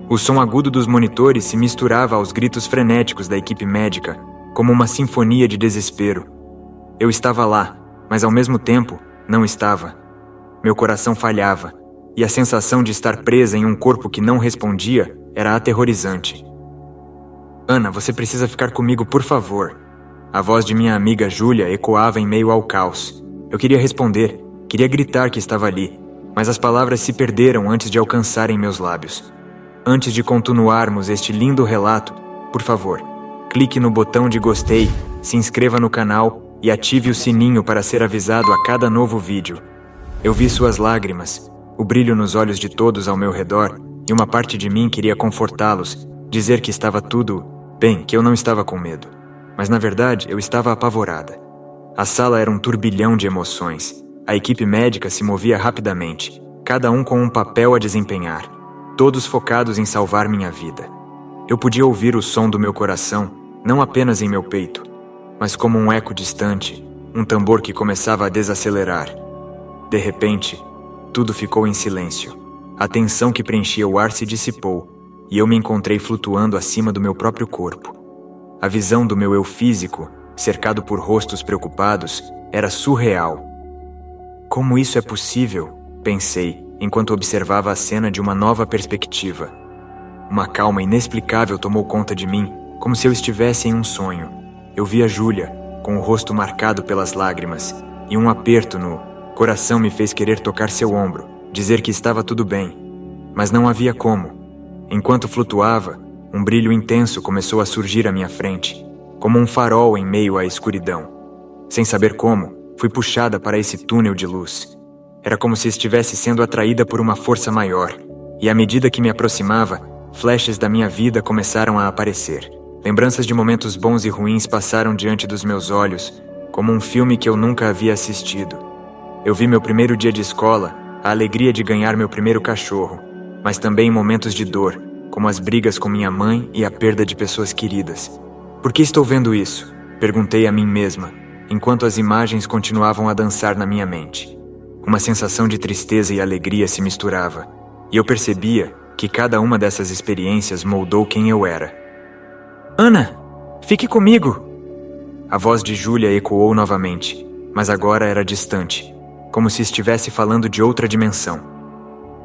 O som agudo dos monitores se misturava aos gritos frenéticos da equipe médica, como uma sinfonia de desespero. Eu estava lá, mas ao mesmo tempo, não estava. Meu coração falhava, e a sensação de estar presa em um corpo que não respondia era aterrorizante. Ana, você precisa ficar comigo, por favor. A voz de minha amiga Júlia ecoava em meio ao caos. Eu queria responder, queria gritar que estava ali, mas as palavras se perderam antes de alcançarem meus lábios. Antes de continuarmos este lindo relato, por favor, clique no botão de gostei, se inscreva no canal e ative o sininho para ser avisado a cada novo vídeo. Eu vi suas lágrimas, o brilho nos olhos de todos ao meu redor, e uma parte de mim queria confortá-los, dizer que estava tudo bem, que eu não estava com medo. Mas na verdade, eu estava apavorada. A sala era um turbilhão de emoções. A equipe médica se movia rapidamente, cada um com um papel a desempenhar, todos focados em salvar minha vida. Eu podia ouvir o som do meu coração, não apenas em meu peito, mas como um eco distante, um tambor que começava a desacelerar. De repente, tudo ficou em silêncio. A tensão que preenchia o ar se dissipou, e eu me encontrei flutuando acima do meu próprio corpo. A visão do meu eu físico, cercado por rostos preocupados, era surreal. Como isso é possível? Pensei, enquanto observava a cena de uma nova perspectiva. Uma calma inexplicável tomou conta de mim, como se eu estivesse em um sonho. Eu via Júlia, com o rosto marcado pelas lágrimas, e um aperto no coração me fez querer tocar seu ombro, dizer que estava tudo bem. Mas não havia como. Enquanto flutuava, um brilho intenso começou a surgir à minha frente, como um farol em meio à escuridão. Sem saber como, fui puxada para esse túnel de luz. Era como se estivesse sendo atraída por uma força maior, e à medida que me aproximava, flashes da minha vida começaram a aparecer. Lembranças de momentos bons e ruins passaram diante dos meus olhos, como um filme que eu nunca havia assistido. Eu vi meu primeiro dia de escola, a alegria de ganhar meu primeiro cachorro, mas também momentos de dor, como as brigas com minha mãe e a perda de pessoas queridas. Por que estou vendo isso? Perguntei a mim mesma, enquanto as imagens continuavam a dançar na minha mente. Uma sensação de tristeza e alegria se misturava, e eu percebia que cada uma dessas experiências moldou quem eu era. Ana, fique comigo! A voz de Júlia ecoou novamente, mas agora era distante, como se estivesse falando de outra dimensão.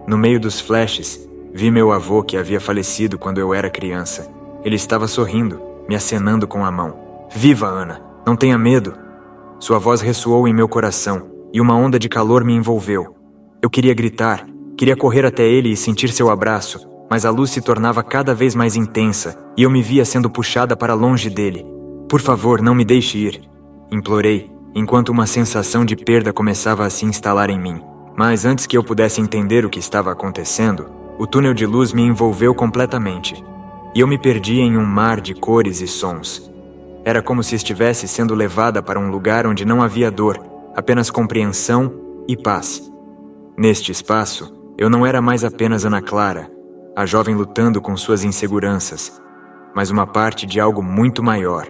No meio dos flashes, vi meu avô que havia falecido quando eu era criança. Ele estava sorrindo, me acenando com a mão. Viva, Ana! Não tenha medo! Sua voz ressoou em meu coração, e uma onda de calor me envolveu. Eu queria gritar, queria correr até ele e sentir seu abraço, mas a luz se tornava cada vez mais intensa, e eu me via sendo puxada para longe dele. Por favor, não me deixe ir, implorei, enquanto uma sensação de perda começava a se instalar em mim. Mas antes que eu pudesse entender o que estava acontecendo, o túnel de luz me envolveu completamente, e eu me perdi em um mar de cores e sons. Era como se estivesse sendo levada para um lugar onde não havia dor, apenas compreensão e paz. Neste espaço, eu não era mais apenas Ana Clara, a jovem lutando com suas inseguranças, mas uma parte de algo muito maior.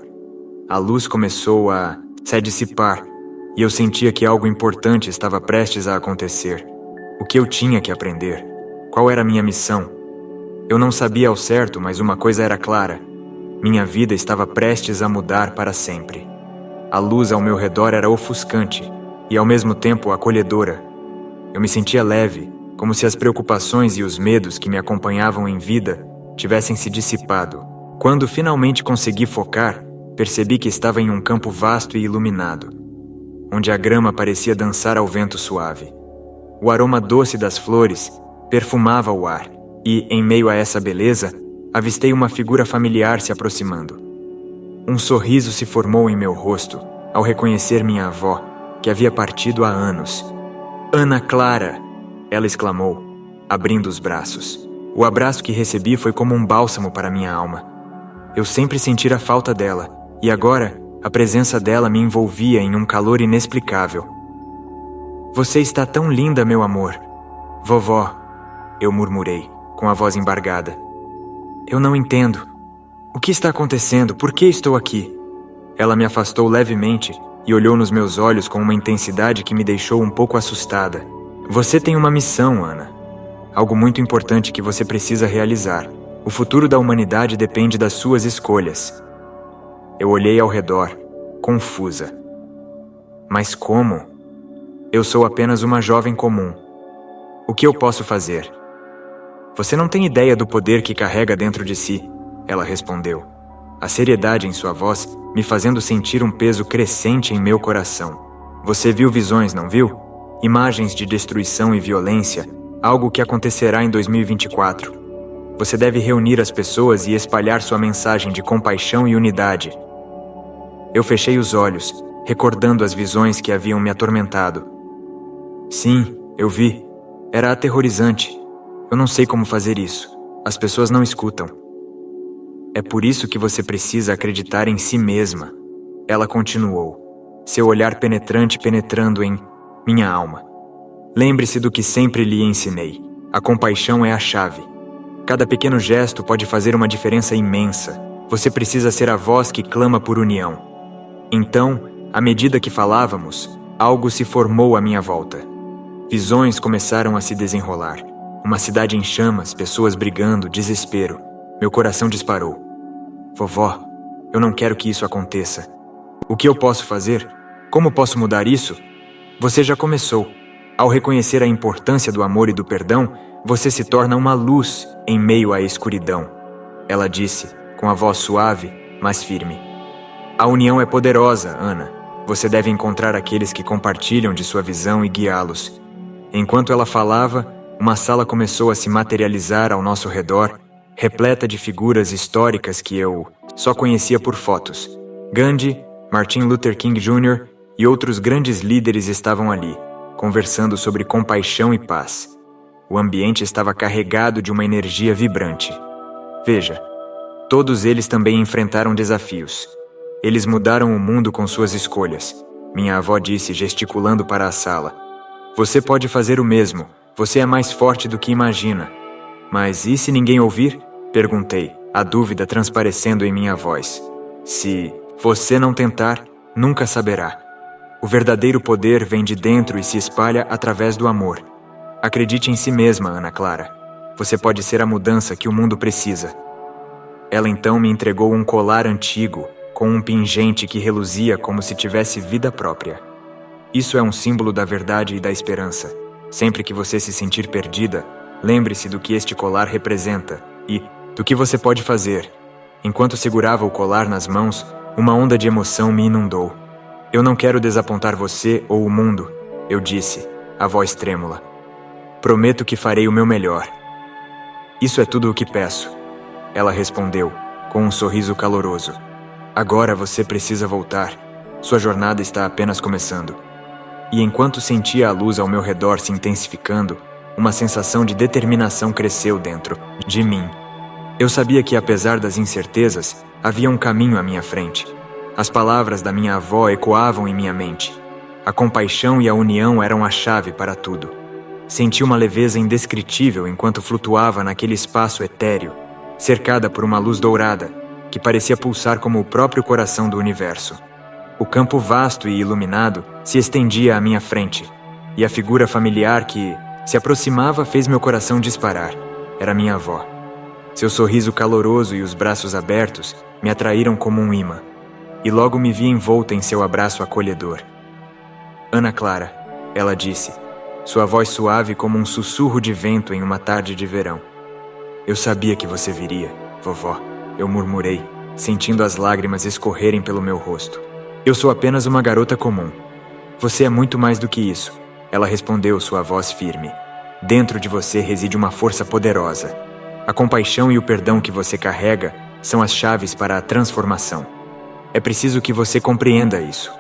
A luz começou a se dissipar, e eu sentia que algo importante estava prestes a acontecer. O que eu tinha que aprender? Qual era a minha missão? Eu não sabia ao certo, mas uma coisa era clara. Minha vida estava prestes a mudar para sempre. A luz ao meu redor era ofuscante e ao mesmo tempo acolhedora. Eu me sentia leve, como se as preocupações e os medos que me acompanhavam em vida tivessem se dissipado. Quando finalmente consegui focar, percebi que estava em um campo vasto e iluminado, onde a grama parecia dançar ao vento suave. O aroma doce das flores perfumava o ar, e, em meio a essa beleza, avistei uma figura familiar se aproximando. Um sorriso se formou em meu rosto ao reconhecer minha avó, que havia partido há anos. Ana Clara! Ela exclamou, abrindo os braços. O abraço que recebi foi como um bálsamo para minha alma. Eu sempre sentira a falta dela, e agora a presença dela me envolvia em um calor inexplicável. Você está tão linda, meu amor. Vovó, eu murmurei, com a voz embargada. Eu não entendo. O que está acontecendo? Por que estou aqui? Ela me afastou levemente e olhou nos meus olhos com uma intensidade que me deixou um pouco assustada. Você tem uma missão, Ana. Algo muito importante que você precisa realizar. O futuro da humanidade depende das suas escolhas. Eu olhei ao redor, confusa. Mas como? Eu sou apenas uma jovem comum. O que eu posso fazer? Você não tem ideia do poder que carrega dentro de si, ela respondeu, a seriedade em sua voz me fazendo sentir um peso crescente em meu coração. Você viu visões, não viu? Imagens de destruição e violência, algo que acontecerá em 2024. Você deve reunir as pessoas e espalhar sua mensagem de compaixão e unidade. Eu fechei os olhos, recordando as visões que haviam me atormentado. Sim, eu vi. Era aterrorizante. Eu não sei como fazer isso. As pessoas não escutam. É por isso que você precisa acreditar em si mesma. Ela continuou, seu olhar penetrante penetrando em minha alma. Lembre-se do que sempre lhe ensinei. A compaixão é a chave. Cada pequeno gesto pode fazer uma diferença imensa. Você precisa ser a voz que clama por união. Então, à medida que falávamos, algo se formou à minha volta. Visões começaram a se desenrolar. Uma cidade em chamas, pessoas brigando, desespero. Meu coração disparou. Vovó, eu não quero que isso aconteça. O que eu posso fazer? Como posso mudar isso? Você já começou. Ao reconhecer a importância do amor e do perdão, você se torna uma luz em meio à escuridão. Ela disse, com a voz suave, mas firme. A união é poderosa, Ana. Você deve encontrar aqueles que compartilham de sua visão e guiá-los. Enquanto ela falava, uma sala começou a se materializar ao nosso redor, repleta de figuras históricas que eu só conhecia por fotos. Gandhi, Martin Luther King Jr. e outros grandes líderes estavam ali, conversando sobre compaixão e paz. O ambiente estava carregado de uma energia vibrante. Veja, todos eles também enfrentaram desafios. Eles mudaram o mundo com suas escolhas. Minha avó disse, gesticulando para a sala. Você pode fazer o mesmo. Você é mais forte do que imagina. Mas e se ninguém ouvir? Perguntei, a dúvida transparecendo em minha voz. Se você não tentar, nunca saberá. O verdadeiro poder vem de dentro e se espalha através do amor. Acredite em si mesma, Ana Clara. Você pode ser a mudança que o mundo precisa. Ela então me entregou um colar antigo, com um pingente que reluzia como se tivesse vida própria. Isso é um símbolo da verdade e da esperança. Sempre que você se sentir perdida, lembre-se do que este colar representa e do que você pode fazer. Enquanto segurava o colar nas mãos, uma onda de emoção me inundou. Eu não quero desapontar você ou o mundo, eu disse, a voz trêmula. Prometo que farei o meu melhor. Isso é tudo o que peço, ela respondeu, com um sorriso caloroso. Agora você precisa voltar. Sua jornada está apenas começando. E enquanto sentia a luz ao meu redor se intensificando, uma sensação de determinação cresceu dentro de mim. Eu sabia que, apesar das incertezas, havia um caminho à minha frente. As palavras da minha avó ecoavam em minha mente. A compaixão e a união eram a chave para tudo. Senti uma leveza indescritível enquanto flutuava naquele espaço etéreo, cercada por uma luz dourada, que parecia pulsar como o próprio coração do universo. O campo vasto e iluminado se estendia à minha frente, e a figura familiar que se aproximava fez meu coração disparar. Era minha avó. Seu sorriso caloroso e os braços abertos me atraíram como um imã, e logo me vi envolta em seu abraço acolhedor. Ana Clara, ela disse, sua voz suave como um sussurro de vento em uma tarde de verão. Eu sabia que você viria, vovó, eu murmurei, sentindo as lágrimas escorrerem pelo meu rosto. Eu sou apenas uma garota comum. Você é muito mais do que isso, ela respondeu, sua voz firme. Dentro de você reside uma força poderosa. A compaixão e o perdão que você carrega são as chaves para a transformação. É preciso que você compreenda isso.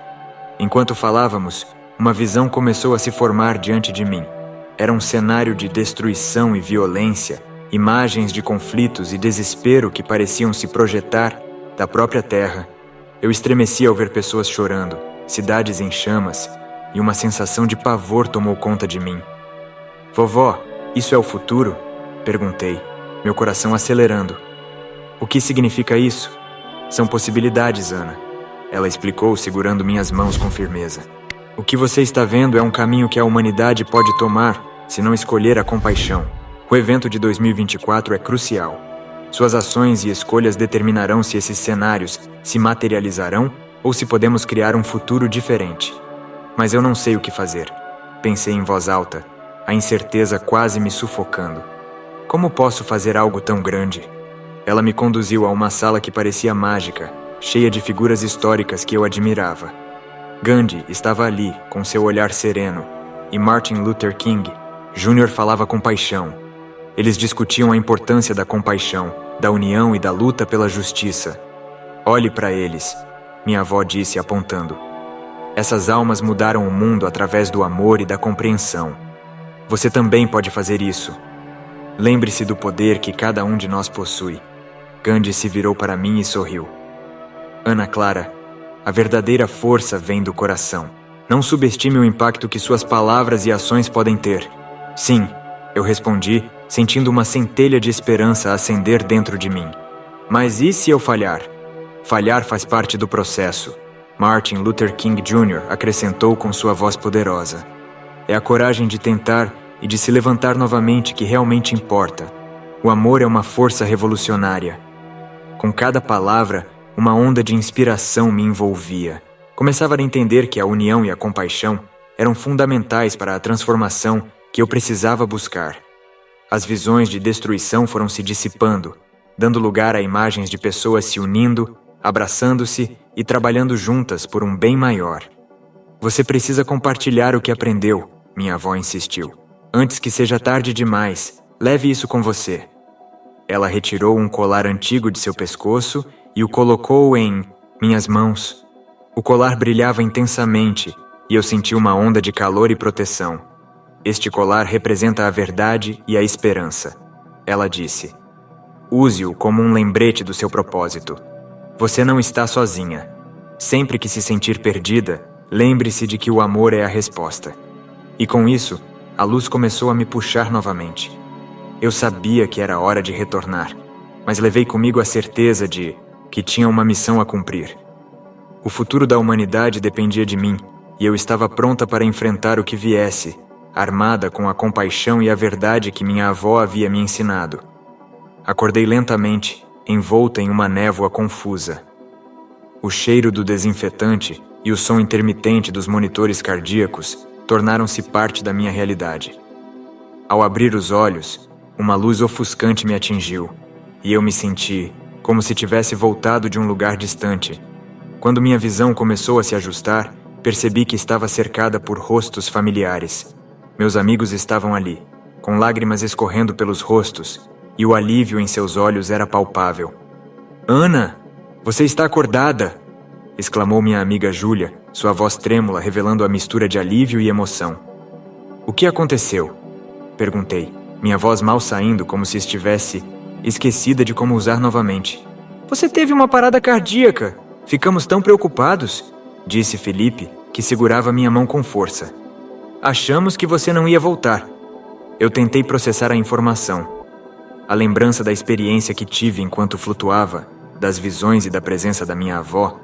Enquanto falávamos, uma visão começou a se formar diante de mim. Era um cenário de destruição e violência, imagens de conflitos e desespero que pareciam se projetar da própria terra. Eu estremeci ao ver pessoas chorando, cidades em chamas, e uma sensação de pavor tomou conta de mim. Vovó, isso é o futuro? Perguntei, meu coração acelerando. O que significa isso? São possibilidades, Ana. Ela explicou, segurando minhas mãos com firmeza. O que você está vendo é um caminho que a humanidade pode tomar se não escolher a compaixão. O evento de 2024 é crucial. Suas ações e escolhas determinarão se esses cenários se materializarão ou se podemos criar um futuro diferente. Mas eu não sei o que fazer. Pensei em voz alta, a incerteza quase me sufocando. Como posso fazer algo tão grande? Ela me conduziu a uma sala que parecia mágica, cheia de figuras históricas que eu admirava. Gandhi estava ali, com seu olhar sereno, e Martin Luther King Jr. falava com paixão. Eles discutiam a importância da compaixão, da união e da luta pela justiça. Olhe para eles, minha avó disse apontando. Essas almas mudaram o mundo através do amor e da compreensão. Você também pode fazer isso. Lembre-se do poder que cada um de nós possui. Gandhi se virou para mim e sorriu. Ana Clara, a verdadeira força vem do coração. Não subestime o impacto que suas palavras e ações podem ter. Sim, eu respondi, sentindo uma centelha de esperança acender dentro de mim. Mas e se eu falhar? Falhar faz parte do processo. Martin Luther King Jr. acrescentou com sua voz poderosa. É a coragem de tentar e de se levantar novamente que realmente importa. O amor é uma força revolucionária. Com cada palavra, uma onda de inspiração me envolvia. Começava a entender que a união e a compaixão eram fundamentais para a transformação que eu precisava buscar. As visões de destruição foram se dissipando, dando lugar a imagens de pessoas se unindo, abraçando-se e trabalhando juntas por um bem maior. Você precisa compartilhar o que aprendeu, minha avó insistiu. Antes que seja tarde demais, leve isso com você. Ela retirou um colar antigo de seu pescoço e o colocou em minhas mãos. O colar brilhava intensamente e eu senti uma onda de calor e proteção. Este colar representa a verdade e a esperança. Ela disse. Use-o como um lembrete do seu propósito. Você não está sozinha. Sempre que se sentir perdida, lembre-se de que o amor é a resposta. E com isso, a luz começou a me puxar novamente. Eu sabia que era hora de retornar, mas levei comigo a certeza de que tinha uma missão a cumprir. O futuro da humanidade dependia de mim, e eu estava pronta para enfrentar o que viesse, armada com a compaixão e a verdade que minha avó havia me ensinado. Acordei lentamente, envolta em uma névoa confusa. O cheiro do desinfetante e o som intermitente dos monitores cardíacos tornaram-se parte da minha realidade. Ao abrir os olhos, uma luz ofuscante me atingiu, e eu me senti como se tivesse voltado de um lugar distante. Quando minha visão começou a se ajustar, percebi que estava cercada por rostos familiares. Meus amigos estavam ali, com lágrimas escorrendo pelos rostos, e o alívio em seus olhos era palpável. Ana, você está acordada! Exclamou minha amiga Júlia, sua voz trêmula revelando a mistura de alívio e emoção. O que aconteceu? Perguntei, minha voz mal saindo como se estivesse esquecida de como usar novamente. Você teve uma parada cardíaca! Ficamos tão preocupados, disse Felipe, que segurava minha mão com força. Achamos que você não ia voltar. Eu tentei processar a informação. A lembrança da experiência que tive enquanto flutuava, das visões e da presença da minha avó,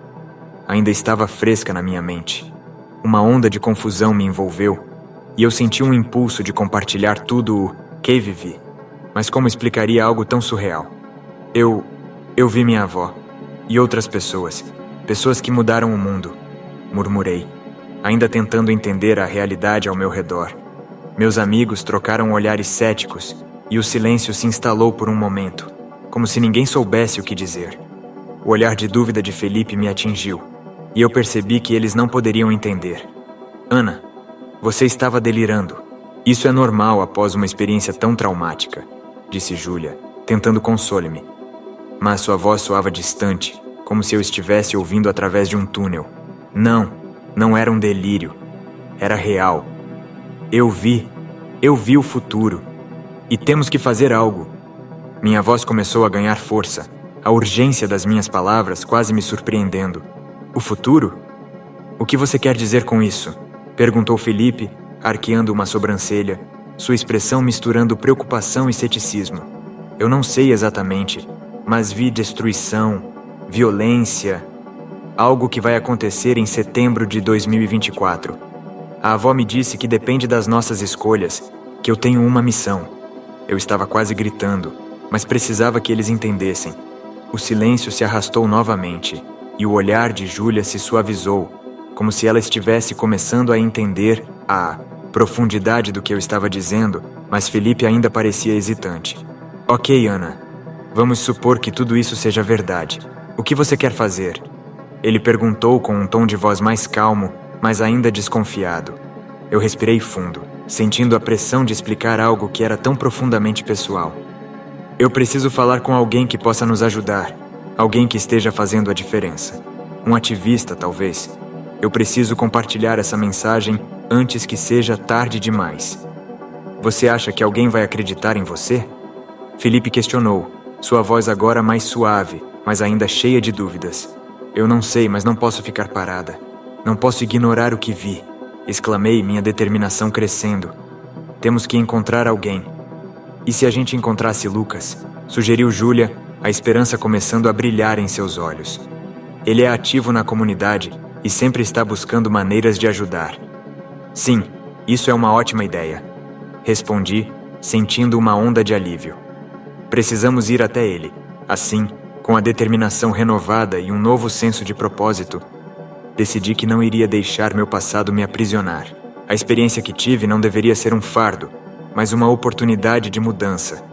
ainda estava fresca na minha mente. Uma onda de confusão me envolveu, e eu senti um impulso de compartilhar tudo o que vivi. Mas como explicaria algo tão surreal? Eu vi minha avó, e outras pessoas que mudaram o mundo, murmurei, ainda tentando entender a realidade ao meu redor. Meus amigos trocaram olhares céticos, e o silêncio se instalou por um momento, como se ninguém soubesse o que dizer. O olhar de dúvida de Felipe me atingiu, e eu percebi que eles não poderiam entender. Ana, você estava delirando. Isso é normal após uma experiência tão traumática, disse Júlia, tentando console-me. Mas sua voz soava distante, como se eu estivesse ouvindo através de um túnel. Não era um delírio. Era real. Eu vi o futuro. E temos que fazer algo. Minha voz começou a ganhar força, a urgência das minhas palavras quase me surpreendendo. O futuro? O que você quer dizer com isso? Perguntou Felipe, arqueando uma sobrancelha, sua expressão misturando preocupação e ceticismo. Eu não sei exatamente, mas vi destruição, violência, algo que vai acontecer em setembro de 2024. A avó me disse que depende das nossas escolhas, que eu tenho uma missão. Eu estava quase gritando, mas precisava que eles entendessem. O silêncio se arrastou novamente, e o olhar de Júlia se suavizou, como se ela estivesse começando a entender a profundidade do que eu estava dizendo, mas Felipe ainda parecia hesitante. Ok, Ana. Vamos supor que tudo isso seja verdade. O que você quer fazer? Ele perguntou com um tom de voz mais calmo, mas ainda desconfiado. Eu respirei fundo, sentindo a pressão de explicar algo que era tão profundamente pessoal. Eu preciso falar com alguém que possa nos ajudar. Alguém que esteja fazendo a diferença. Um ativista, talvez. Eu preciso compartilhar essa mensagem antes que seja tarde demais. Você acha que alguém vai acreditar em você? Felipe questionou, sua voz agora mais suave, mas ainda cheia de dúvidas. Eu não sei, mas não posso ficar parada. Não posso ignorar o que vi. Exclamei, minha determinação crescendo. Temos que encontrar alguém. E se a gente encontrasse Lucas? Sugeriu Júlia, a esperança começando a brilhar em seus olhos. Ele é ativo na comunidade e sempre está buscando maneiras de ajudar. Sim, isso é uma ótima ideia. Respondi, sentindo uma onda de alívio. Precisamos ir até ele. Assim, com a determinação renovada e um novo senso de propósito, decidi que não iria deixar meu passado me aprisionar. A experiência que tive não deveria ser um fardo, mas uma oportunidade de mudança.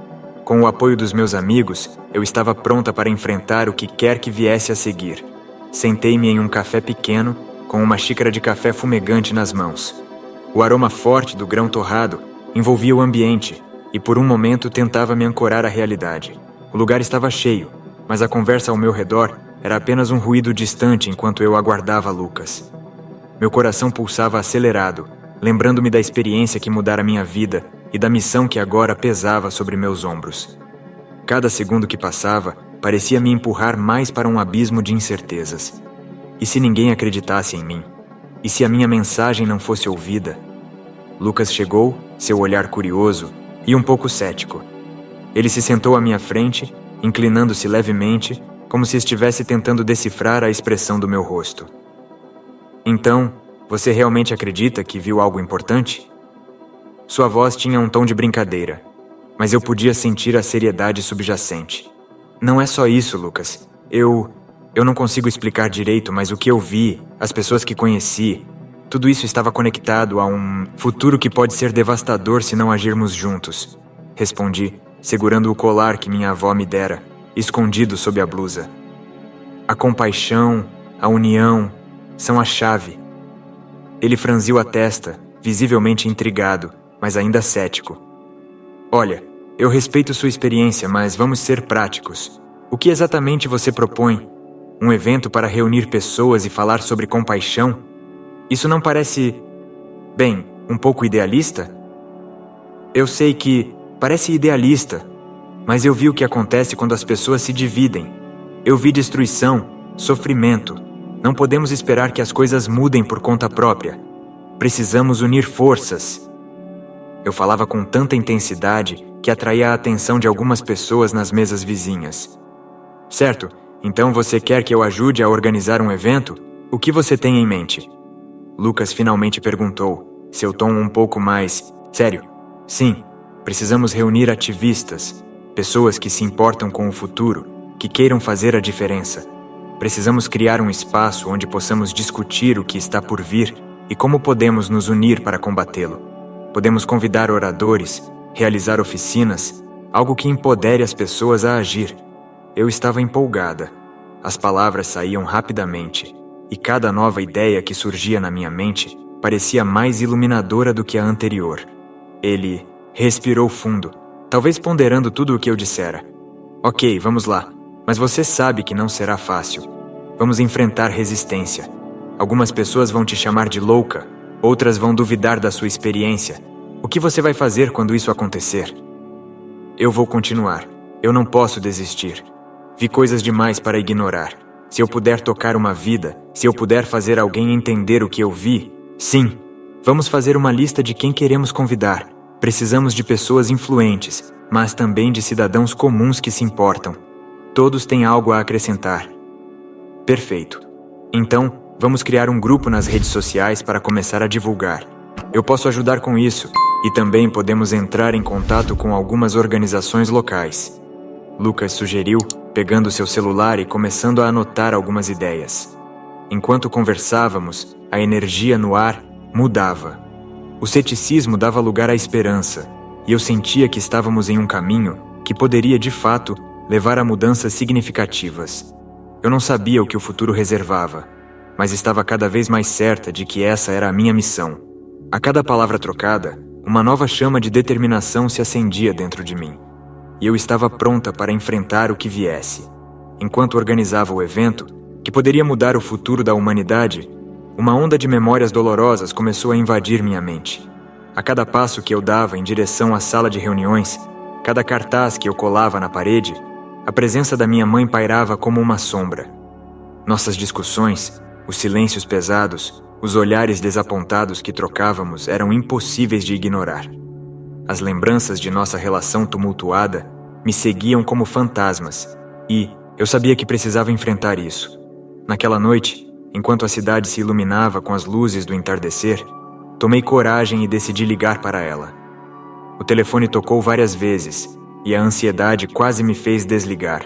Com o apoio dos meus amigos, eu estava pronta para enfrentar o que quer que viesse a seguir. Sentei-me em um café pequeno, com uma xícara de café fumegante nas mãos. O aroma forte do grão torrado envolvia o ambiente e por um momento tentava me ancorar à realidade. O lugar estava cheio, mas a conversa ao meu redor era apenas um ruído distante enquanto eu aguardava Lucas. Meu coração pulsava acelerado, lembrando-me da experiência que mudara minha vida e da missão que agora pesava sobre meus ombros. Cada segundo que passava parecia me empurrar mais para um abismo de incertezas. E se ninguém acreditasse em mim? E se a minha mensagem não fosse ouvida? Lucas chegou, seu olhar curioso e um pouco cético. Ele se sentou à minha frente, inclinando-se levemente, como se estivesse tentando decifrar a expressão do meu rosto. Então, você realmente acredita que viu algo importante? Sua voz tinha um tom de brincadeira, mas eu podia sentir a seriedade subjacente. Não é só isso, Lucas. Eu não consigo explicar direito, mas o que eu vi, as pessoas que conheci, tudo isso estava conectado a um futuro que pode ser devastador se não agirmos juntos. Respondi, segurando o colar que minha avó me dera, escondido sob a blusa. A compaixão, a união, são a chave. Ele franziu a testa, visivelmente intrigado, mas ainda cético. Olha, eu respeito sua experiência, mas vamos ser práticos. O que exatamente você propõe? Um evento para reunir pessoas e falar sobre compaixão? Isso não parece, bem, um pouco idealista? Eu sei que parece idealista, mas eu vi o que acontece quando as pessoas se dividem. Eu vi destruição, sofrimento. Não podemos esperar que as coisas mudem por conta própria. Precisamos unir forças. Eu falava com tanta intensidade que atraía a atenção de algumas pessoas nas mesas vizinhas. Certo, então você quer que eu ajude a organizar um evento? O que você tem em mente? Lucas finalmente perguntou, seu tom um pouco mais sério. Sim, precisamos reunir ativistas, pessoas que se importam com o futuro, que queiram fazer a diferença. Precisamos criar um espaço onde possamos discutir o que está por vir e como podemos nos unir para combatê-lo. Podemos convidar oradores, realizar oficinas, algo que empodere as pessoas a agir. Eu estava empolgada. As palavras saíam rapidamente, e cada nova ideia que surgia na minha mente parecia mais iluminadora do que a anterior. Ele respirou fundo, talvez ponderando tudo o que eu dissera. Ok, vamos lá, mas você sabe que não será fácil. Vamos enfrentar resistência. Algumas pessoas vão te chamar de louca, outras vão duvidar da sua experiência. O que você vai fazer quando isso acontecer? Eu vou continuar. Eu não posso desistir. Vi coisas demais para ignorar. Se eu puder tocar uma vida, se eu puder fazer alguém entender o que eu vi, sim. Vamos fazer uma lista de quem queremos convidar. Precisamos de pessoas influentes, mas também de cidadãos comuns que se importam. Todos têm algo a acrescentar. Perfeito. Então, vamos criar um grupo nas redes sociais para começar a divulgar. Eu posso ajudar com isso, e também podemos entrar em contato com algumas organizações locais. Lucas sugeriu, pegando seu celular e começando a anotar algumas ideias. Enquanto conversávamos, a energia no ar mudava. O ceticismo dava lugar à esperança, e eu sentia que estávamos em um caminho que poderia, de fato, levar a mudanças significativas. Eu não sabia o que o futuro reservava, mas estava cada vez mais certa de que essa era a minha missão. A cada palavra trocada, uma nova chama de determinação se acendia dentro de mim, e eu estava pronta para enfrentar o que viesse. Enquanto organizava o evento, que poderia mudar o futuro da humanidade, uma onda de memórias dolorosas começou a invadir minha mente. A cada passo que eu dava em direção à sala de reuniões, cada cartaz que eu colava na parede, a presença da minha mãe pairava como uma sombra. Nossas discussões, os silêncios pesados, os olhares desapontados que trocávamos eram impossíveis de ignorar. As lembranças de nossa relação tumultuada me seguiam como fantasmas, e eu sabia que precisava enfrentar isso. Naquela noite, enquanto a cidade se iluminava com as luzes do entardecer, tomei coragem e decidi ligar para ela. O telefone tocou várias vezes, e a ansiedade quase me fez desligar.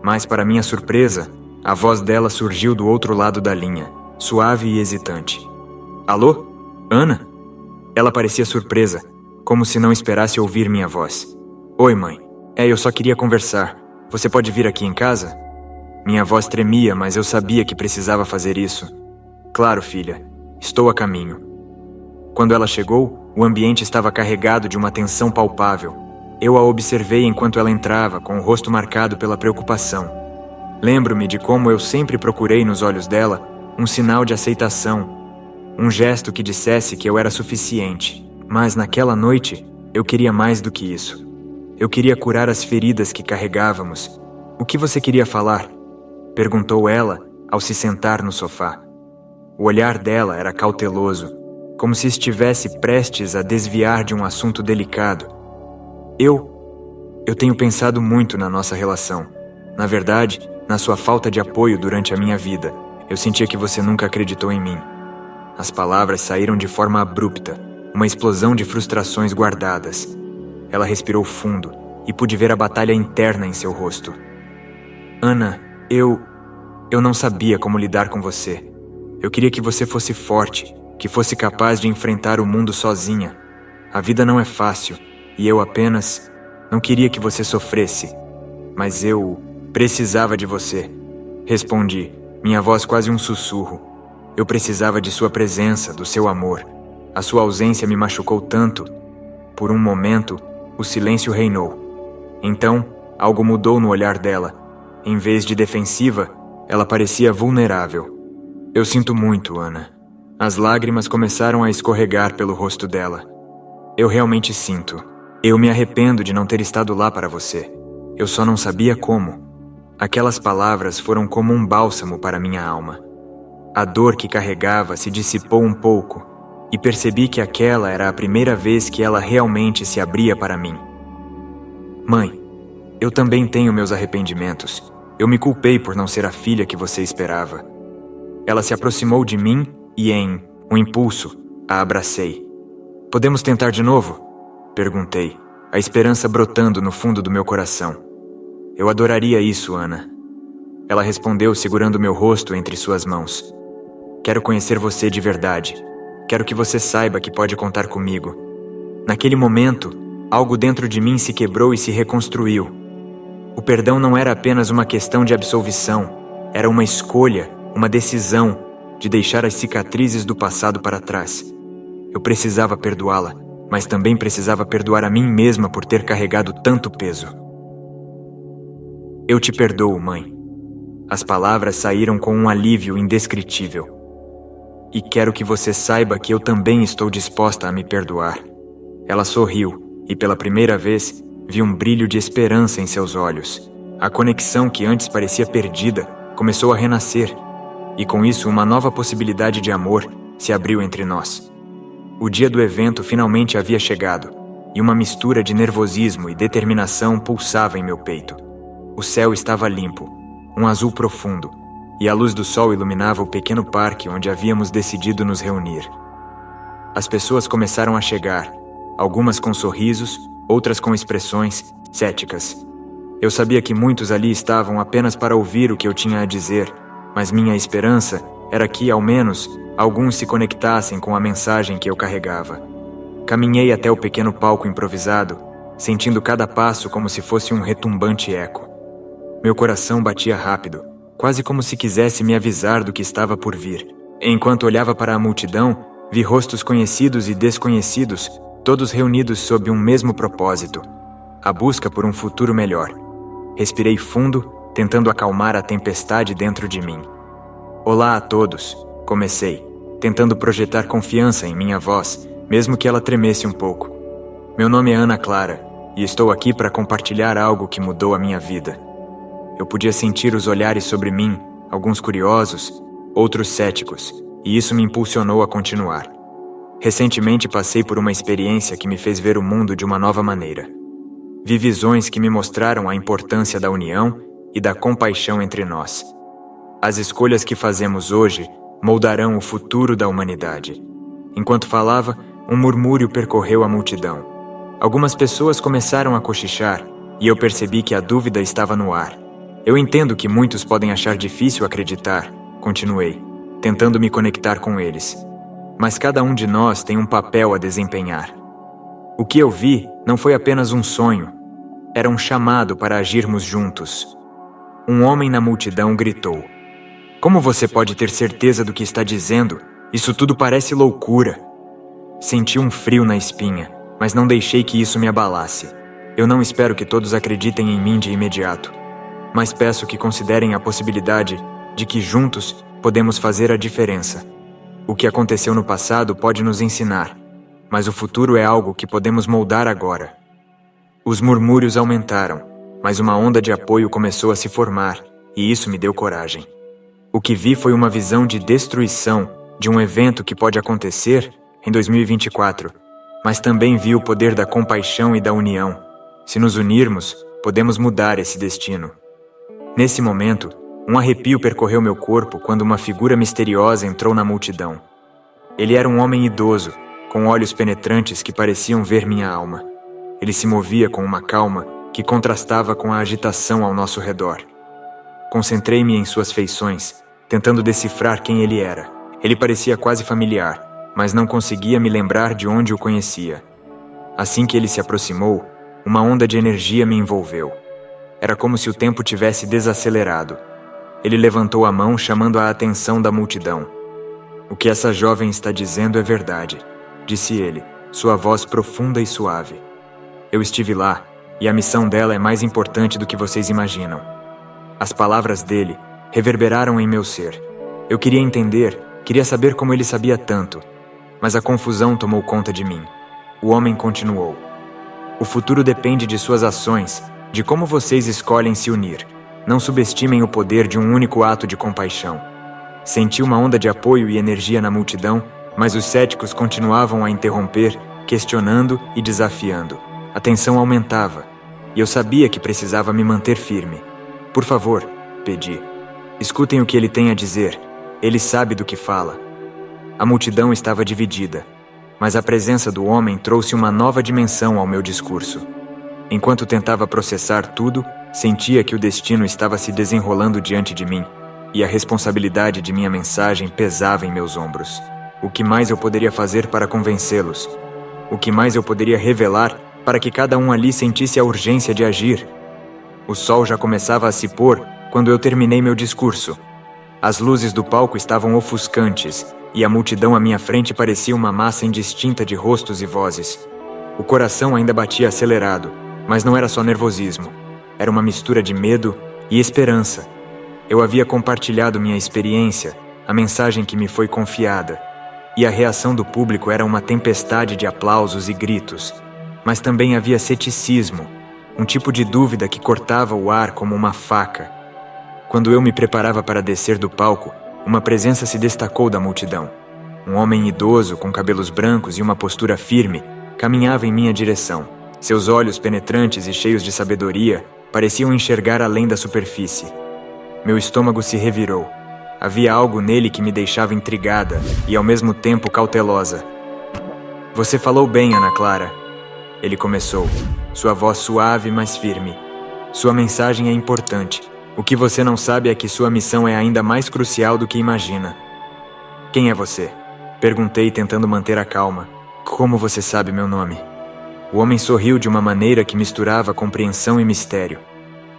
Mas, para minha surpresa, a voz dela surgiu do outro lado da linha, suave e hesitante. Alô? Ana? Ela parecia surpresa, como se não esperasse ouvir minha voz. Oi, mãe. Eu só queria conversar. Você pode vir aqui em casa? Minha voz tremia, mas eu sabia que precisava fazer isso. Claro, filha. Estou a caminho. Quando ela chegou, o ambiente estava carregado de uma tensão palpável. Eu a observei enquanto ela entrava, com o rosto marcado pela preocupação. Lembro-me de como eu sempre procurei nos olhos dela um sinal de aceitação, um gesto que dissesse que eu era suficiente. Mas naquela noite, eu queria mais do que isso. Eu queria curar as feridas que carregávamos. O que você queria falar? Perguntou ela ao se sentar no sofá. O olhar dela era cauteloso, como se estivesse prestes a desviar de um assunto delicado. Eu tenho pensado muito na nossa relação. Na verdade, na sua falta de apoio durante a minha vida. Eu sentia que você nunca acreditou em mim. As palavras saíram de forma abrupta, uma explosão de frustrações guardadas. Ela respirou fundo e pude ver a batalha interna em seu rosto. Ana, eu não sabia como lidar com você. Eu queria que você fosse forte, que fosse capaz de enfrentar o mundo sozinha. A vida não é fácil, e eu apenas não queria que você sofresse. Mas eu precisava de você. Respondi, minha voz quase um sussurro. Eu precisava de sua presença, do seu amor. A sua ausência me machucou tanto. Por um momento, o silêncio reinou. Então, algo mudou no olhar dela. Em vez de defensiva, ela parecia vulnerável. Eu sinto muito, Ana. As lágrimas começaram a escorregar pelo rosto dela. Eu realmente sinto. Eu me arrependo de não ter estado lá para você. Eu só não sabia como. Aquelas palavras foram como um bálsamo para minha alma. A dor que carregava se dissipou um pouco, e percebi que aquela era a primeira vez que ela realmente se abria para mim. Mãe, eu também tenho meus arrependimentos. Eu me culpei por não ser a filha que você esperava. Ela se aproximou de mim e, em um impulso, a abracei. Podemos tentar de novo? Perguntei, a esperança brotando no fundo do meu coração. Eu adoraria isso, Ana. Ela respondeu segurando meu rosto entre suas mãos. Quero conhecer você de verdade. Quero que você saiba que pode contar comigo. Naquele momento, algo dentro de mim se quebrou e se reconstruiu. O perdão não era apenas uma questão de absolvição. Era uma escolha, uma decisão de deixar as cicatrizes do passado para trás. Eu precisava perdoá-la, mas também precisava perdoar a mim mesma por ter carregado tanto peso. Eu te perdoo, mãe. As palavras saíram com um alívio indescritível. E quero que você saiba que eu também estou disposta a me perdoar. Ela sorriu, e pela primeira vez, vi um brilho de esperança em seus olhos. A conexão que antes parecia perdida começou a renascer, e com isso uma nova possibilidade de amor se abriu entre nós. O dia do evento finalmente havia chegado, e uma mistura de nervosismo e determinação pulsava em meu peito. O céu estava limpo, um azul profundo, e a luz do sol iluminava o pequeno parque onde havíamos decidido nos reunir. As pessoas começaram a chegar, algumas com sorrisos, outras com expressões céticas. Eu sabia que muitos ali estavam apenas para ouvir o que eu tinha a dizer, mas minha esperança era que, ao menos, alguns se conectassem com a mensagem que eu carregava. Caminhei até o pequeno palco improvisado, sentindo cada passo como se fosse um retumbante eco. Meu coração batia rápido, quase como se quisesse me avisar do que estava por vir. Enquanto olhava para a multidão, vi rostos conhecidos e desconhecidos, todos reunidos sob um mesmo propósito: a busca por um futuro melhor. Respirei fundo, tentando acalmar a tempestade dentro de mim. Olá a todos, comecei, tentando projetar confiança em minha voz, mesmo que ela tremesse um pouco. Meu nome é Ana Clara, e estou aqui para compartilhar algo que mudou a minha vida. Eu podia sentir os olhares sobre mim, alguns curiosos, outros céticos, e isso me impulsionou a continuar. Recentemente passei por uma experiência que me fez ver o mundo de uma nova maneira. Vi visões que me mostraram a importância da união e da compaixão entre nós. As escolhas que fazemos hoje moldarão o futuro da humanidade. Enquanto falava, um murmúrio percorreu a multidão. Algumas pessoas começaram a cochichar, e eu percebi que a dúvida estava no ar. Eu entendo que muitos podem achar difícil acreditar, continuei, tentando me conectar com eles. Mas cada um de nós tem um papel a desempenhar. O que eu vi não foi apenas um sonho, era um chamado para agirmos juntos. Um homem na multidão gritou: "Como você pode ter certeza do que está dizendo? Isso tudo parece loucura." Senti um frio na espinha, mas não deixei que isso me abalasse. Eu não espero que todos acreditem em mim de imediato, mas peço que considerem a possibilidade de que juntos podemos fazer a diferença. O que aconteceu no passado pode nos ensinar, mas o futuro é algo que podemos moldar agora. Os murmúrios aumentaram, mas uma onda de apoio começou a se formar, e isso me deu coragem. O que vi foi uma visão de destruição de um evento que pode acontecer em 2024, mas também vi o poder da compaixão e da união. Se nos unirmos, podemos mudar esse destino. Nesse momento, um arrepio percorreu meu corpo quando uma figura misteriosa entrou na multidão. Ele era um homem idoso, com olhos penetrantes que pareciam ver minha alma. Ele se movia com uma calma que contrastava com a agitação ao nosso redor. Concentrei-me em suas feições, tentando decifrar quem ele era. Ele parecia quase familiar, mas não conseguia me lembrar de onde o conhecia. Assim que ele se aproximou, uma onda de energia me envolveu. Era como se o tempo tivesse desacelerado. Ele levantou a mão, chamando a atenção da multidão. "O que essa jovem está dizendo é verdade", disse ele, sua voz profunda e suave. "Eu estive lá, e a missão dela é mais importante do que vocês imaginam." As palavras dele reverberaram em meu ser. Eu queria entender, queria saber como ele sabia tanto, mas a confusão tomou conta de mim. O homem continuou: "O futuro depende de suas ações, de como vocês escolhem se unir. Não subestimem o poder de um único ato de compaixão." Senti uma onda de apoio e energia na multidão, mas os céticos continuavam a interromper, questionando e desafiando. A tensão aumentava, e eu sabia que precisava me manter firme. "Por favor", pedi, "escutem o que ele tem a dizer. Ele sabe do que fala." A multidão estava dividida, mas a presença do homem trouxe uma nova dimensão ao meu discurso. Enquanto tentava processar tudo, sentia que o destino estava se desenrolando diante de mim, e a responsabilidade de minha mensagem pesava em meus ombros. O que mais eu poderia fazer para convencê-los? O que mais eu poderia revelar para que cada um ali sentisse a urgência de agir? O sol já começava a se pôr quando eu terminei meu discurso. As luzes do palco estavam ofuscantes, e a multidão à minha frente parecia uma massa indistinta de rostos e vozes. O coração ainda batia acelerado, mas não era só nervosismo. Era uma mistura de medo e esperança. Eu havia compartilhado minha experiência, a mensagem que me foi confiada, e a reação do público era uma tempestade de aplausos e gritos. Mas também havia ceticismo, um tipo de dúvida que cortava o ar como uma faca. Quando eu me preparava para descer do palco, uma presença se destacou da multidão. Um homem idoso, com cabelos brancos e uma postura firme, caminhava em minha direção. Seus olhos penetrantes e cheios de sabedoria pareciam enxergar além da superfície. Meu estômago se revirou. Havia algo nele que me deixava intrigada e ao mesmo tempo cautelosa. "Você falou bem, Ana Clara." Ele começou, sua voz suave, mas firme. Sua mensagem é importante. O que você não sabe é que sua missão é ainda mais crucial do que imagina. Quem é você? Perguntei, tentando manter a calma. Como você sabe meu nome? O homem sorriu de uma maneira que misturava compreensão e mistério.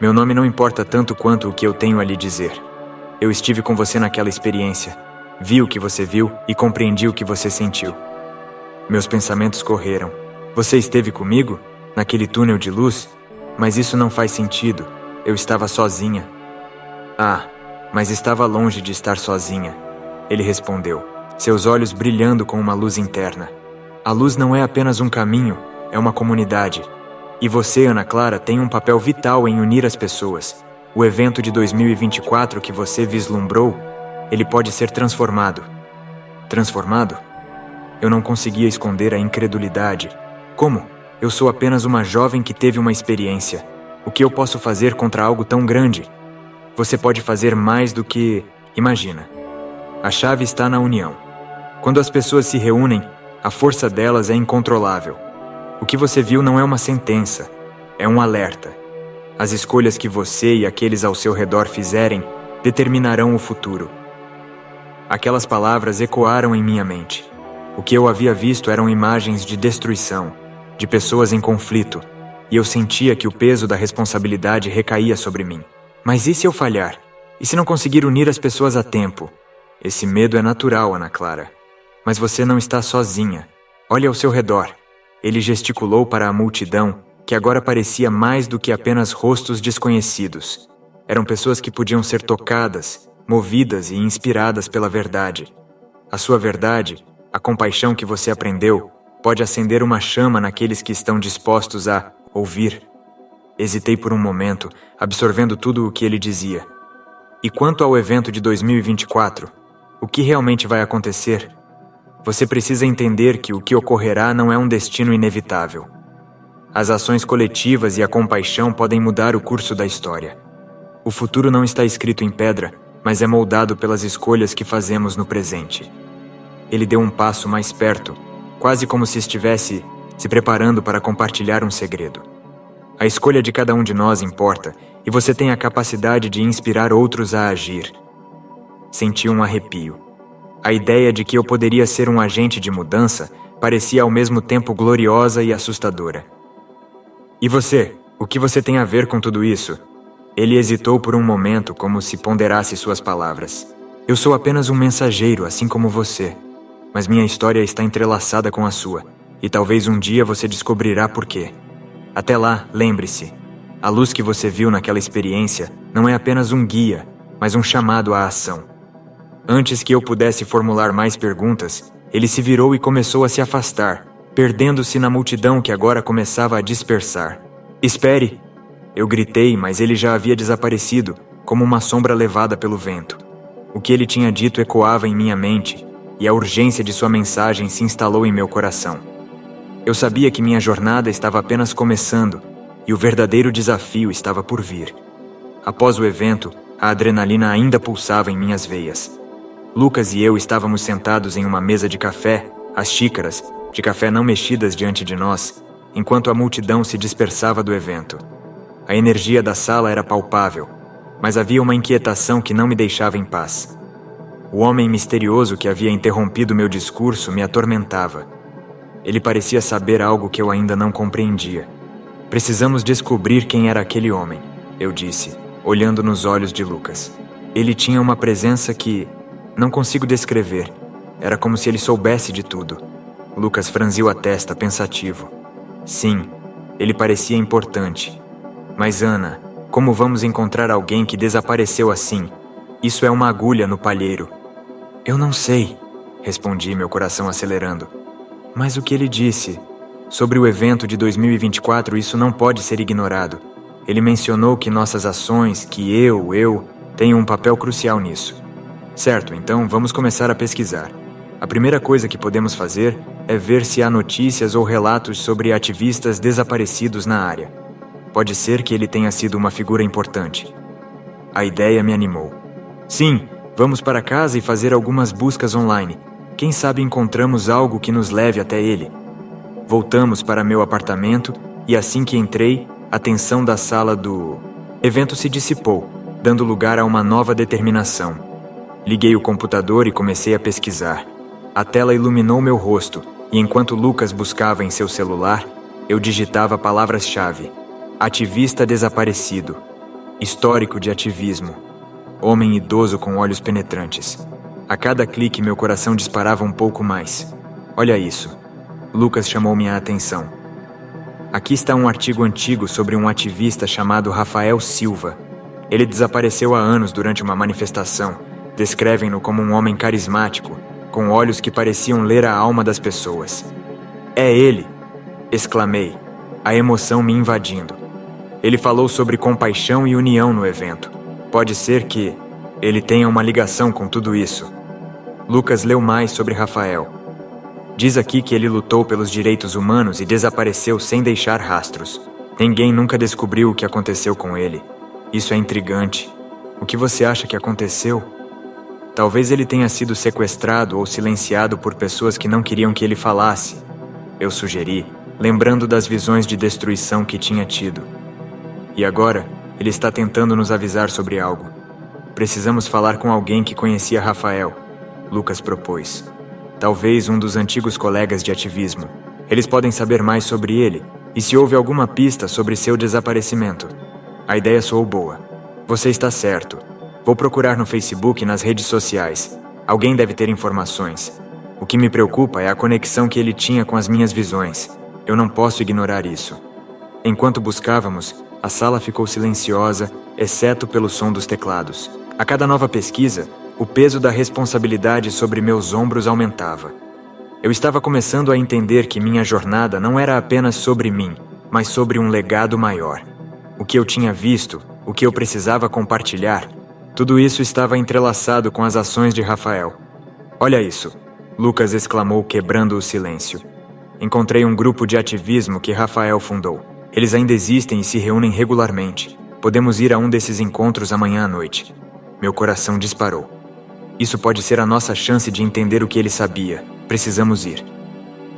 Meu nome não importa tanto quanto o que eu tenho a lhe dizer. Eu estive com você naquela experiência. Vi o que você viu e compreendi o que você sentiu. Meus pensamentos correram. Você esteve comigo? Naquele túnel de luz? Mas isso não faz sentido. Eu estava sozinha. Ah, mas estava longe de estar sozinha. Ele respondeu, seus olhos brilhando com uma luz interna. A luz não é apenas um caminho, é uma comunidade. E você, Ana Clara, tem um papel vital em unir as pessoas. O evento de 2024 que você vislumbrou, ele pode ser transformado. Transformado? Eu não conseguia esconder a incredulidade. Como? Eu sou apenas uma jovem que teve uma experiência. O que eu posso fazer contra algo tão grande? Você pode fazer mais do que imagina. A chave está na união. Quando as pessoas se reúnem, a força delas é incontrolável. O que você viu não é uma sentença, é um alerta. As escolhas que você e aqueles ao seu redor fizerem determinarão o futuro. Aquelas palavras ecoaram em minha mente. O que eu havia visto eram imagens de destruição, de pessoas em conflito, e eu sentia que o peso da responsabilidade recaía sobre mim. Mas e se eu falhar? E se não conseguir unir as pessoas a tempo? Esse medo é natural, Ana Clara. Mas você não está sozinha. Olhe ao seu redor. Ele gesticulou para a multidão, que agora parecia mais do que apenas rostos desconhecidos. Eram pessoas que podiam ser tocadas, movidas e inspiradas pela verdade. A sua verdade, a compaixão que você aprendeu, pode acender uma chama naqueles que estão dispostos a ouvir. Hesitei por um momento, absorvendo tudo o que ele dizia. E quanto ao evento de 2024, o que realmente vai acontecer? Você precisa entender que o que ocorrerá não é um destino inevitável. As ações coletivas e a compaixão podem mudar o curso da história. O futuro não está escrito em pedra, mas é moldado pelas escolhas que fazemos no presente. Ele deu um passo mais perto, quase como se estivesse se preparando para compartilhar um segredo. A escolha de cada um de nós importa, e você tem a capacidade de inspirar outros a agir. Senti um arrepio. A ideia de que eu poderia ser um agente de mudança parecia ao mesmo tempo gloriosa e assustadora. E você? O que você tem a ver com tudo isso? Ele hesitou por um momento, como se ponderasse suas palavras. Eu sou apenas um mensageiro, assim como você. Mas minha história está entrelaçada com a sua, e talvez um dia você descobrirá por quê. Até lá, lembre-se, a luz que você viu naquela experiência não é apenas um guia, mas um chamado à ação. Antes que eu pudesse formular mais perguntas, ele se virou e começou a se afastar, perdendo-se na multidão que agora começava a dispersar. Espere! Eu gritei, mas ele já havia desaparecido, como uma sombra levada pelo vento. O que ele tinha dito ecoava em minha mente, e a urgência de sua mensagem se instalou em meu coração. Eu sabia que minha jornada estava apenas começando, e o verdadeiro desafio estava por vir. Após o evento, a adrenalina ainda pulsava em minhas veias. Lucas e eu estávamos sentados em uma mesa de café, as xícaras de café não mexidas diante de nós, enquanto a multidão se dispersava do evento. A energia da sala era palpável, mas havia uma inquietação que não me deixava em paz. O homem misterioso que havia interrompido meu discurso me atormentava. Ele parecia saber algo que eu ainda não compreendia. Precisamos descobrir quem era aquele homem, eu disse, olhando nos olhos de Lucas. Ele tinha uma presença que não consigo descrever. Era como se ele soubesse de tudo. Lucas franziu a testa, pensativo. Sim, ele parecia importante. Mas Ana, como vamos encontrar alguém que desapareceu assim? Isso é uma agulha no palheiro. Eu não sei, respondi, meu coração acelerando. Mas o que ele disse? Sobre o evento de 2024, isso não pode ser ignorado. Ele mencionou que nossas ações, que eu, tenho um papel crucial nisso. Certo, então vamos começar a pesquisar. A primeira coisa que podemos fazer é ver se há notícias ou relatos sobre ativistas desaparecidos na área. Pode ser que ele tenha sido uma figura importante. A ideia me animou. Sim, vamos para casa e fazer algumas buscas online. Quem sabe encontramos algo que nos leve até ele. Voltamos para meu apartamento e assim que entrei, A tensão da sala do evento se dissipou, dando lugar a uma nova determinação. Liguei o computador e comecei a pesquisar. A tela iluminou meu rosto, e enquanto Lucas buscava em seu celular, eu digitava palavras-chave: ativista desaparecido, histórico de ativismo, homem idoso com olhos penetrantes. A cada clique meu coração disparava um pouco mais. Olha isso. Lucas chamou minha atenção. Aqui está um artigo antigo sobre um ativista chamado Rafael Silva. Ele desapareceu há anos durante uma manifestação. Descrevem-no como um homem carismático, com olhos que pareciam ler a alma das pessoas. É ele! Exclamei, a emoção me invadindo. Ele falou sobre compaixão e união no evento. Pode ser que ele tenha uma ligação com tudo isso. Lucas leu mais sobre Rafael. Diz aqui que ele lutou pelos direitos humanos e desapareceu sem deixar rastros. Ninguém nunca descobriu o que aconteceu com ele. Isso é intrigante. O que você acha que aconteceu? Talvez ele tenha sido sequestrado ou silenciado por pessoas que não queriam que ele falasse. Eu sugeri, lembrando das visões de destruição que tinha tido. E agora, ele está tentando nos avisar sobre algo. Precisamos falar com alguém que conhecia Rafael, Lucas propôs. Talvez um dos antigos colegas de ativismo. Eles podem saber mais sobre ele, e se houve alguma pista sobre seu desaparecimento. A ideia soou boa. Você está certo. Vou procurar no Facebook e nas redes sociais. Alguém deve ter informações. O que me preocupa é a conexão que ele tinha com as minhas visões. Eu não posso ignorar isso. Enquanto buscávamos, a sala ficou silenciosa, exceto pelo som dos teclados. A cada nova pesquisa, o peso da responsabilidade sobre meus ombros aumentava. Eu estava começando a entender que minha jornada não era apenas sobre mim, mas sobre um legado maior. O que eu tinha visto, o que eu precisava compartilhar, tudo isso estava entrelaçado com as ações de Rafael. Olha isso, Lucas exclamou, quebrando o silêncio. Encontrei um grupo de ativismo que Rafael fundou. Eles ainda existem e se reúnem regularmente. Podemos ir a um desses encontros amanhã à noite. Meu coração disparou. Isso pode ser a nossa chance de entender o que ele sabia. Precisamos ir.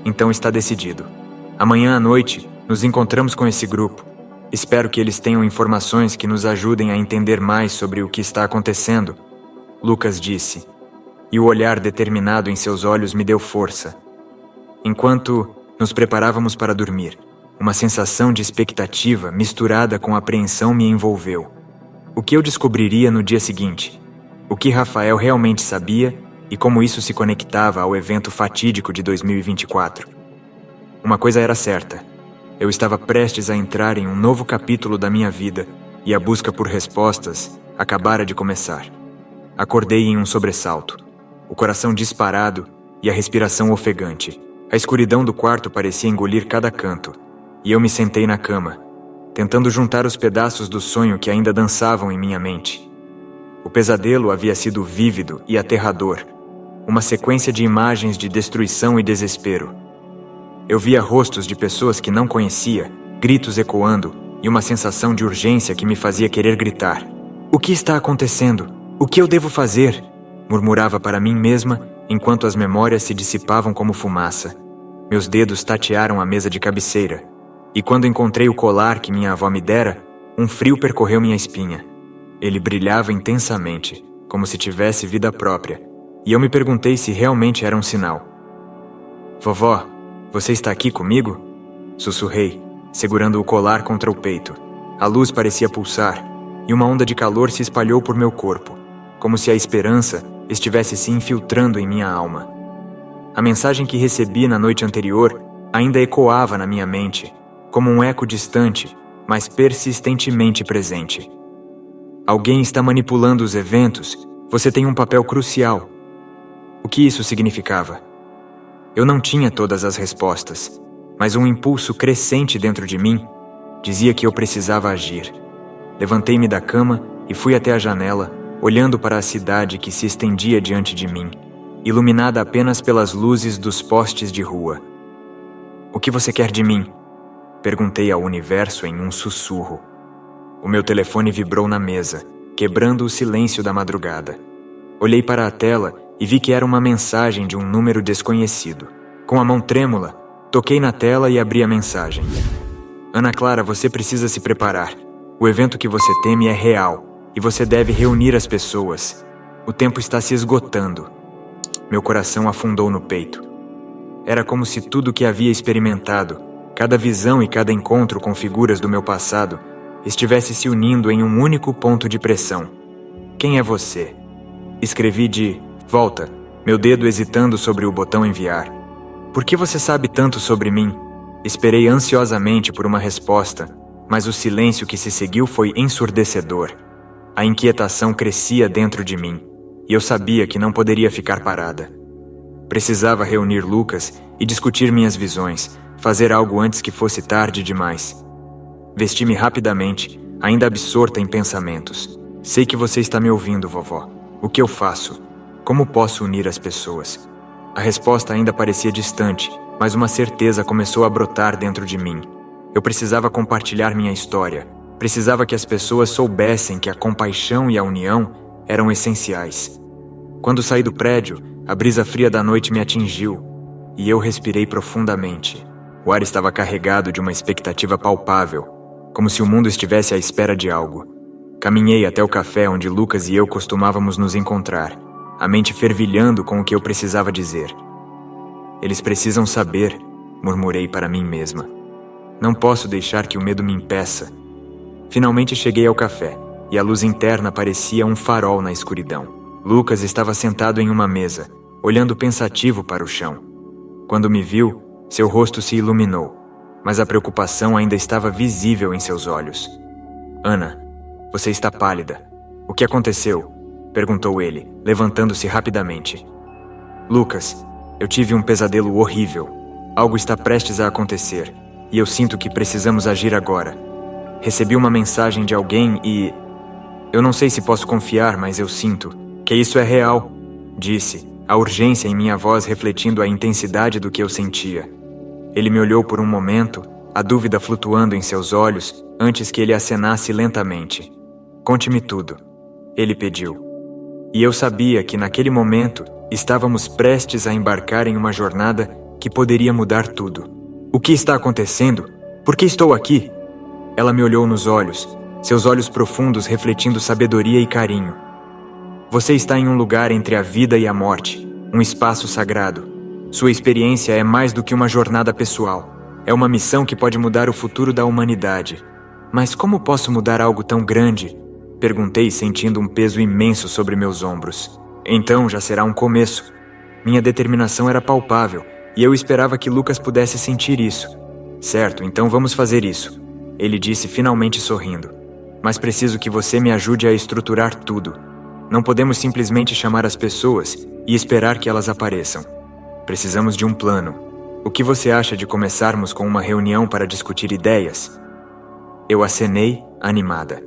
Então está decidido. Amanhã à noite, nos encontramos com esse grupo. Espero que eles tenham informações que nos ajudem a entender mais sobre o que está acontecendo, Lucas disse, e o olhar determinado em seus olhos me deu força. Enquanto nos preparávamos para dormir, uma sensação de expectativa misturada com apreensão me envolveu. O que eu descobriria no dia seguinte? O que Rafael realmente sabia e como isso se conectava ao evento fatídico de 2024. Uma coisa era certa. Eu estava prestes a entrar em um novo capítulo da minha vida e a busca por respostas acabara de começar. Acordei em um sobressalto, o coração disparado e a respiração ofegante. A escuridão do quarto parecia engolir cada canto, e eu me sentei na cama, tentando juntar os pedaços do sonho que ainda dançavam em minha mente. O pesadelo havia sido vívido e aterrador, uma sequência de imagens de destruição e desespero. Eu via rostos de pessoas que não conhecia, gritos ecoando e uma sensação de urgência que me fazia querer gritar. O que está acontecendo? O que eu devo fazer? Murmurava para mim mesma enquanto as memórias se dissipavam como fumaça. Meus dedos tatearam a mesa de cabeceira, e quando encontrei o colar que minha avó me dera, um frio percorreu minha espinha. Ele brilhava intensamente, como se tivesse vida própria, e eu me perguntei se realmente era um sinal. Vovó, você está aqui comigo? Sussurrei, segurando o colar contra o peito. A luz parecia pulsar, e uma onda de calor se espalhou por meu corpo, como se a esperança estivesse se infiltrando em minha alma. A mensagem que recebi na noite anterior ainda ecoava na minha mente, como um eco distante, mas persistentemente presente. Alguém está manipulando os eventos, você tem um papel crucial. O que isso significava? Eu não tinha todas as respostas, mas um impulso crescente dentro de mim dizia que eu precisava agir. Levantei-me da cama e fui até a janela, olhando para a cidade que se estendia diante de mim, iluminada apenas pelas luzes dos postes de rua. O que você quer de mim? Perguntei ao universo em um sussurro. O meu telefone vibrou na mesa, quebrando o silêncio da madrugada. Olhei para a tela e vi que era uma mensagem de um número desconhecido. Com a mão trêmula, toquei na tela e abri a mensagem. Ana Clara, você precisa se preparar. O evento que você teme é real, e você deve reunir as pessoas. O tempo está se esgotando. Meu coração afundou no peito. Era como se tudo o que havia experimentado, cada visão e cada encontro com figuras do meu passado, estivesse se unindo em um único ponto de pressão. Quem é você? Escrevi de volta, meu dedo hesitando sobre o botão enviar. Por que você sabe tanto sobre mim? Esperei ansiosamente por uma resposta, mas o silêncio que se seguiu foi ensurdecedor. A inquietação crescia dentro de mim, e eu sabia que não poderia ficar parada. Precisava reunir Lucas e discutir minhas visões, fazer algo antes que fosse tarde demais. Vesti-me rapidamente, ainda absorta em pensamentos. Sei que você está me ouvindo, vovó. O que eu faço? Como posso unir as pessoas? A resposta ainda parecia distante, mas uma certeza começou a brotar dentro de mim. Eu precisava compartilhar minha história. Precisava que as pessoas soubessem que a compaixão e a união eram essenciais. Quando saí do prédio, a brisa fria da noite me atingiu, e eu respirei profundamente. O ar estava carregado de uma expectativa palpável, como se o mundo estivesse à espera de algo. Caminhei até o café onde Lucas e eu costumávamos nos encontrar, a mente fervilhando com o que eu precisava dizer. Eles precisam saber, murmurei para mim mesma. Não posso deixar que o medo me impeça. Finalmente cheguei ao café, e a luz interna parecia um farol na escuridão. Lucas estava sentado em uma mesa, olhando pensativo para o chão. Quando me viu, seu rosto se iluminou, mas a preocupação ainda estava visível em seus olhos. Ana, você está pálida. O que aconteceu? Perguntou ele, levantando-se rapidamente. Lucas, eu tive um pesadelo horrível. Algo está prestes a acontecer, e eu sinto que precisamos agir agora. Recebi uma mensagem de alguém e... Eu não sei se posso confiar, mas eu sinto que isso é real, disse, a urgência em minha voz refletindo a intensidade do que eu sentia. Ele me olhou por um momento, a dúvida flutuando em seus olhos, antes que ele acenasse lentamente. Conte-me tudo, ele pediu. E eu sabia que naquele momento estávamos prestes a embarcar em uma jornada que poderia mudar tudo. O que está acontecendo? Por que estou aqui? Ela me olhou nos olhos, seus olhos profundos refletindo sabedoria e carinho. Você está em um lugar entre a vida e a morte, um espaço sagrado. Sua experiência é mais do que uma jornada pessoal. É uma missão que pode mudar o futuro da humanidade. Mas como posso mudar algo tão grande? Perguntei, sentindo um peso imenso sobre meus ombros. Então já será um começo. Minha determinação era palpável, e eu esperava que Lucas pudesse sentir isso. Certo, então vamos fazer isso, ele disse finalmente sorrindo. Mas preciso que você me ajude a estruturar tudo. Não podemos simplesmente chamar as pessoas e esperar que elas apareçam. Precisamos de um plano. O que você acha de começarmos com uma reunião para discutir ideias? Eu acenei, animada.